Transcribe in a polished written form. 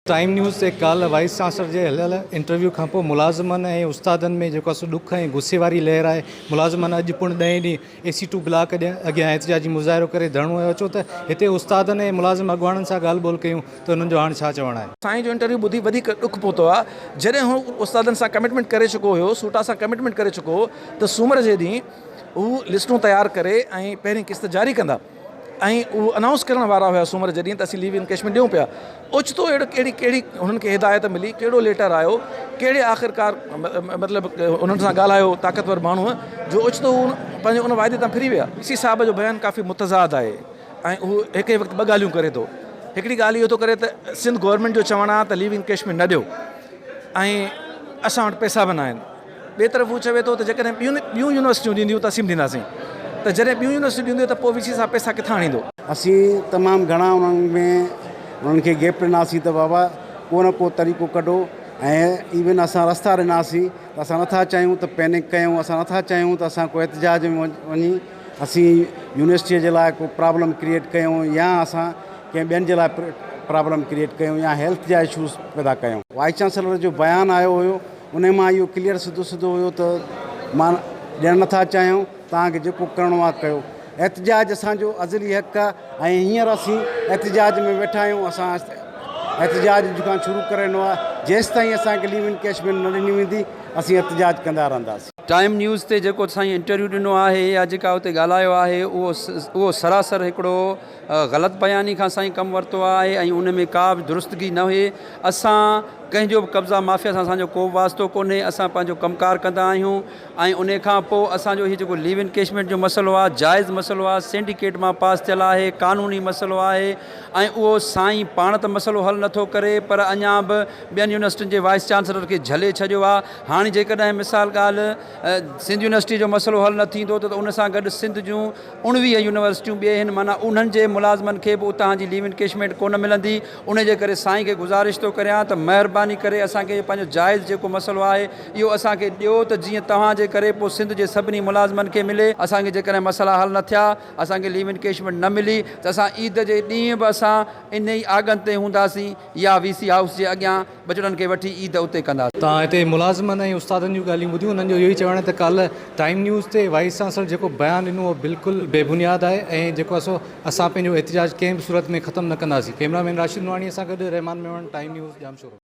Time news ते कल wise chancellor जे हलियल interview खां पोइ मुलाज़िमनि ऐं उस्तादनि में जेको आहे ॾुख ऐं गुस्से वारी लहर आहे। मुलाज़िमनि अॼु पुण 10 ॾींहं AC2 ब्लॉक अॻियां एहतिजाजी मुज़ाहिरो करे धरणो हुयो। छो त हिते उस्तादनि ऐं मुलाज़िम अॻुवाणनि सां ॻाल्हि ॿोल कयूं त हुननि जो हाणे छा चवणु आहे। साईं जो इंटरव्यू ॿुधी वधीक ॾुख पहुतो आहे। जॾहिं हू उस्तादनि सां कमिटमेंट करे चुको हुयो, सूटा सां कमिटमेंट करे चुको हो त सूमर जे ॾींहुं हू लिस्टूं तयारु करे ऐं पहिरीं किस्त जारी कंदा ऐं उहो अनाउंस करण वारा हुआ सूमर जे ॾींहुं त असीं लीव इनकेशमेंट ॾियूं पिया। ओचितो अहिड़ो कहिड़ी हुननि खे हिदायत मिली, कहिड़ो लेटर आयो, कहिड़े आख़िरकार मतिलबु उन्हनि सां ॻाल्हायो ताक़तवर माण्हूअ जो ओचितो पंहिंजे उन वाइदे तां फिरी विया। इसी साहब जो बयानु काफ़ी मुतज़ाद आहे ऐं हू हिकु वक़्तु ॿ ॻाल्हियूं करे थो। हिकिड़ी ॻाल्हि इहो थो करे त सिंध गवर्नमेंट जो चवणु आहे त लीव इनकेशमेंट न ॾियो ऐं असां वटि पैसा बि न आहिनि। ॿिए तरफ़ हू चवे थो त जेकॾहिं ॿियूं यूनिवर्सिटियूं ॾींदियूं त असीं बि ॾींदासीं, त जॾहिं ॿियूं यूनिवर्सिटियूं ॾींदियूं त पोइ वीसी सां पैसा किथां आणींदो। असीं तमामु घणा उन्हनि खे गैप ॾिनासीं त बाबा को न को तरीक़ो कढो ऐं इवन असां रस्ता ॾिनासीं त असां नथा चाहियूं त पैनिक कयूं, असां नथा चाहियूं त असां को एहतिजाज में वञी असीं यूनिवर्सिटीअ जे लाइ को प्रॉब्लम क्रिएट कयूं या असां कंहिं ॿियनि जे लाइ प्रॉब्लम क्रिएट कयूं या हेल्थ जा इशूज़ पैदा कयूं। वाइस चांसलर जो बयानु आयो हुयो, उन मां इहो क्लियर सिधो हुयो त मां ॾियणु नथा चाहियूं, तव्हांखे जेको करिणो आहे कयो। एहतिजाज असांजो अज़ली हक़ आहे ऐं हींअर असीं एहतिजाज में वेठा आहियूं। असां एहतिजाज जेका शुरू करिणो आहे, जेसि ताईं असांखे लीव इनकेशमेंट न ॾिनी वेंदी असीं एहतिजाज कंदा रहंदासीं। टाइम न्यूज़ ते जेको साईं इंटरव्यू ॾिनो आहे या जेका उते ॻाल्हायो आहे उहो सरासर हिकिड़ो ग़लति बयानी खां साईं कमु वरितो आहे ऐं उन में का बि दुरुस्तगी न हुई। असां कंहिंजो बि कब्ज़ा माफ़िया सां असांजो को बि वास्तो कोन्हे। असां पंहिंजो कमकार कंदा आहियूं ऐं उन खां पोइ असांजो हीउ जेको लीव इनकेशमेंट जो मसइलो आहे जाइज़ मसइलो आहे, सिंडिकेट मां पास थियल आहे, क़ानूनी मसइलो आहे ऐं उहो साईं पाण त मसइलो हल नथो करे पर अञा बि ॿियनि यूनिवर्सिटियुनि जे वाइस चांसलर खे झले छॾियो आहे। हाणे जेकॾहिं मिसाल ॻाल्हि सिंध यूनिवर्सिटी जो मसइलो हल न थींदो त उन सां गॾु सिंध जूं 19 यूनिवर्सिटियूं ॿिए आहिनि, माना उन्हनि जे मुलाज़िमनि खे बि उतां जी लीव इनकेशमेंट कोन मिलंदी। उन जे करे साईं खे गुज़ारिश थो करियां त महिरबानी करे असांखे पंहिंजो जाइज़ जेको मसइलो आहे इहो असांखे ॾियो त जीअं तव्हांजे करे पोइ सिंध जे सभिनी मुलाज़िमनि खे मिले। असांखे जेकॾहिं मसइला हल न थिया, असांखे लीव इनकेशमेंट न मिली त असां ईद जे ॾींहुं बि असां इन ई आगन ते हूंदासीं या VC हाउस जे अॻियां बचड़नि खे वठी ईद उते कंदासीं। तव्हां हिते मुलाज़िमनि ऐं उस्तादनि जूं ॻाल्हियूं ॿुधियूं, हुननि जो इहो ई चवणु आहे त कल्ह टाइम न्यूज़ ते वाइस चांसलर जेको बयानु ॾिनो उहो बिल्कुलु बेबुनियादु आहे ऐं जेको असां पंहिंजो एहतिजाज कंहिं बि सूरत में ख़तमु न कंदासीं। कैमरामैन राशिद नवाणीअ सां गॾु रहमान मेवाणी, टाइम न्यूज़, जामशोरो।